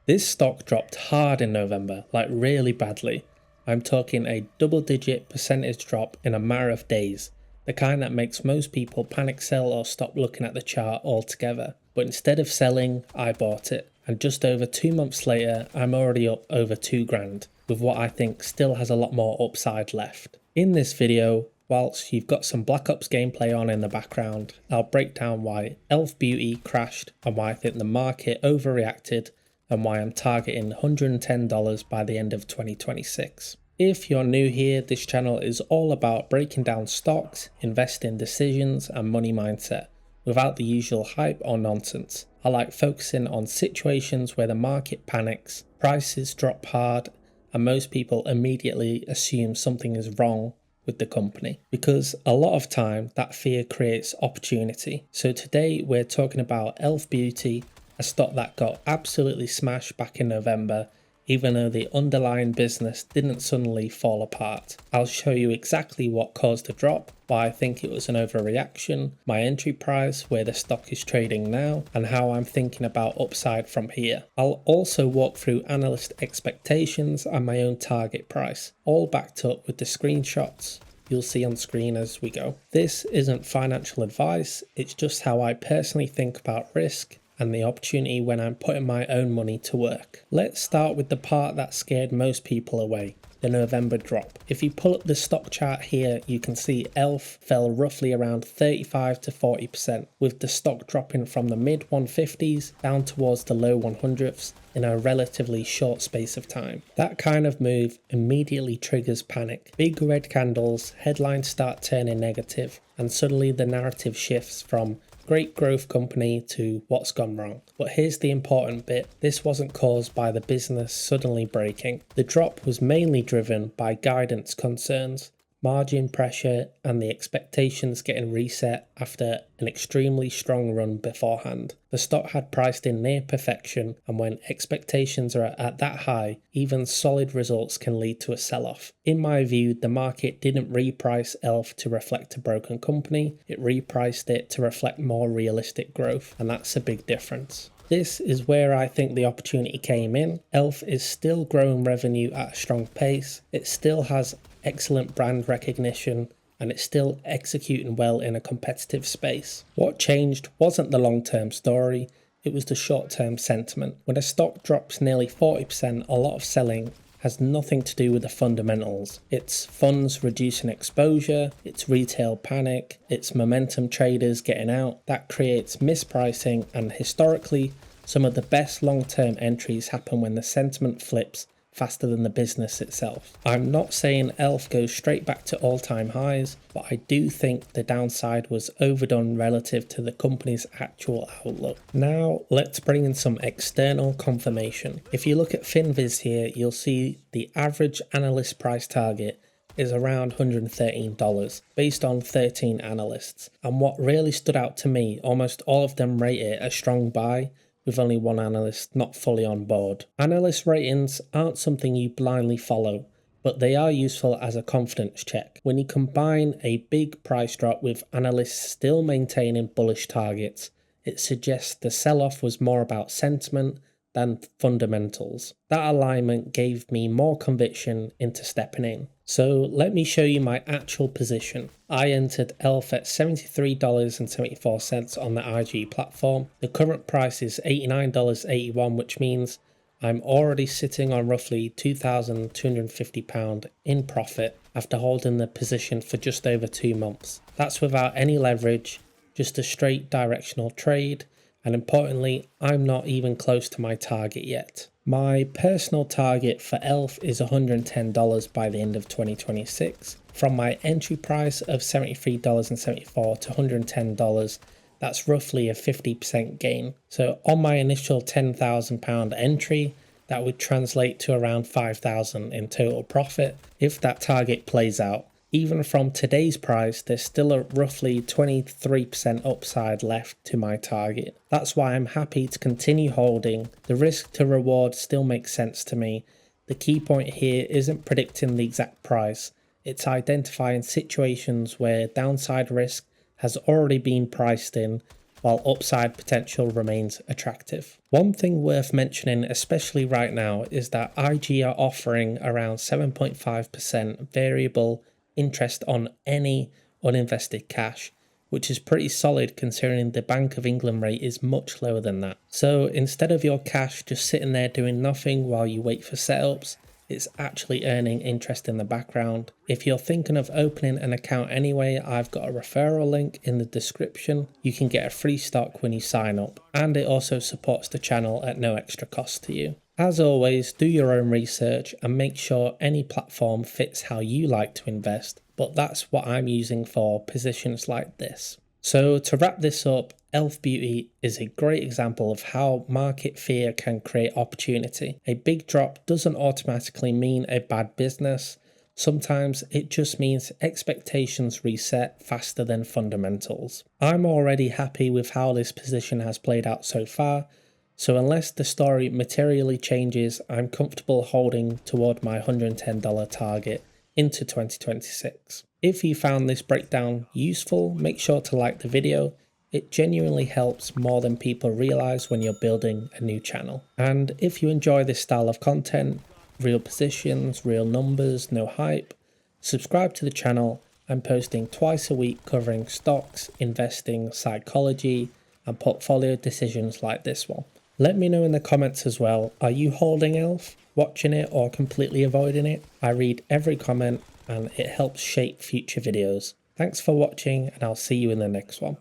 This stock dropped hard in November, like really badly. I'm talking a double-digit percentage drop in a matter of days, the kind that makes most people panic sell or stop looking at the chart altogether. But instead of selling, I bought it, and just over 2 months later, I'm already up over 2 grand, with what I think still has a lot more upside left. In this video, whilst you've got some Black Ops gameplay on in the background, I'll break down why e.l.f. Beauty crashed and why I think the market overreacted and why I'm targeting $110 by the end of 2026. If you're new here, this channel is all about breaking down stocks, investing decisions and money mindset without the usual hype or nonsense. I like focusing on situations where the market panics, prices drop hard, and most people immediately assume something is wrong with the company, because a lot of time that fear creates opportunity. So today we're talking about e.l.f. Beauty, a stock that got absolutely smashed back in November, even though the underlying business didn't suddenly fall apart. I'll show you exactly what caused the drop, why I think it was an overreaction, my entry price, where the stock is trading now, and how I'm thinking about upside from here. I'll also walk through analyst expectations and my own target price, all backed up with the screenshots you'll see on screen as we go. This isn't financial advice, it's just how I personally think about risk and the opportunity when I'm putting my own money to work. Let's start with the part that scared most people away, the November drop. If you pull up the stock chart here, you can see e.l.f. fell roughly around 35 to 40%, with the stock dropping from the mid 150s down towards the low 100s in a relatively short space of time. That kind of move immediately triggers panic. Big red candles, headlines start turning negative, and suddenly the narrative shifts from great growth company to what's gone wrong. But here's the important bit. This wasn't caused by the business suddenly breaking. The drop was mainly driven by guidance concerns, margin pressure, and the expectations getting reset after an extremely strong run beforehand. The stock had priced in near perfection, and when expectations are at that high, even solid results can lead to a sell-off. In my view, the market didn't reprice e.l.f. to reflect a broken company, it repriced it to reflect more realistic growth, and that's a big difference. This is where I think the opportunity came in. e.l.f. is still growing revenue at a strong pace, it still has excellent brand recognition, and it's still executing well in a competitive space. What changed wasn't the long-term story, it was the short-term sentiment. When a stock drops nearly 40%, a lot of selling has nothing to do with the fundamentals. It's funds reducing exposure, it's retail panic, it's momentum traders getting out. That creates mispricing, and historically, some of the best long-term entries happen when the sentiment flips faster than the business itself. I'm not saying e.l.f. goes straight back to all-time highs, but I do think the downside was overdone relative to the company's actual outlook. Now let's bring in some external confirmation. If you look at FinViz here, you'll see the average analyst price target is around $113 based on 13 analysts. And what really stood out to me, almost all of them rate it a strong buy, with only one analyst not fully on board. Analyst ratings aren't something you blindly follow, but they are useful as a confidence check. When you combine a big price drop with analysts still maintaining bullish targets, it suggests the sell-off was more about sentiment than fundamentals. That alignment gave me more conviction into stepping in. So let me show you my actual position. I entered e.l.f. at $73.74 on the IG platform. The current price is $89.81, which means I'm already sitting on roughly £2,250 in profit after holding the position for just over 2 months. That's without any leverage, just a straight directional trade, and importantly, I'm not even close to my target yet. My personal target for e.l.f. is $110 by the end of 2026. From my entry price of $73.74 to $110, that's roughly a 50% gain. So on my initial £10,000 entry, that would translate to around $5,000 in total profit if that target plays out. Even from today's price, there's still a roughly 23% upside left to my target. That's why I'm happy to continue holding. The risk to reward still makes sense to me. The key point here isn't predicting the exact price, it's identifying situations where downside risk has already been priced in, while upside potential remains attractive. One thing worth mentioning, especially right now, is that IG are offering around 7.5% variable interest on any uninvested cash, which is pretty solid considering the Bank of England rate is much lower than that. So instead of your cash just sitting there doing nothing while you wait for setups, it's actually earning interest in the background. If you're thinking of opening an account anyway, I've got a referral link in the description. You can get a free stock when you sign up, and it also supports the channel at no extra cost to you. As always, do your own research and make sure any platform fits how you like to invest, but that's what I'm using for positions like this. So to wrap this up, Elf Beauty is a great example of how market fear can create opportunity. A big drop doesn't automatically mean a bad business. Sometimes it just means expectations reset faster than fundamentals. I'm already happy with how this position has played out so far, so unless the story materially changes, I'm comfortable holding toward my $110 target into 2026. If you found this breakdown useful, make sure to like the video. It genuinely helps more than people realize when you're building a new channel. And if you enjoy this style of content, real positions, real numbers, no hype, subscribe to the channel. I'm posting twice a week covering stocks, investing, psychology, and portfolio decisions like this one. Let me know in the comments as well, are you holding Elf, watching it, or completely avoiding it? I read every comment and it helps shape future videos. Thanks for watching, and I'll see you in the next one.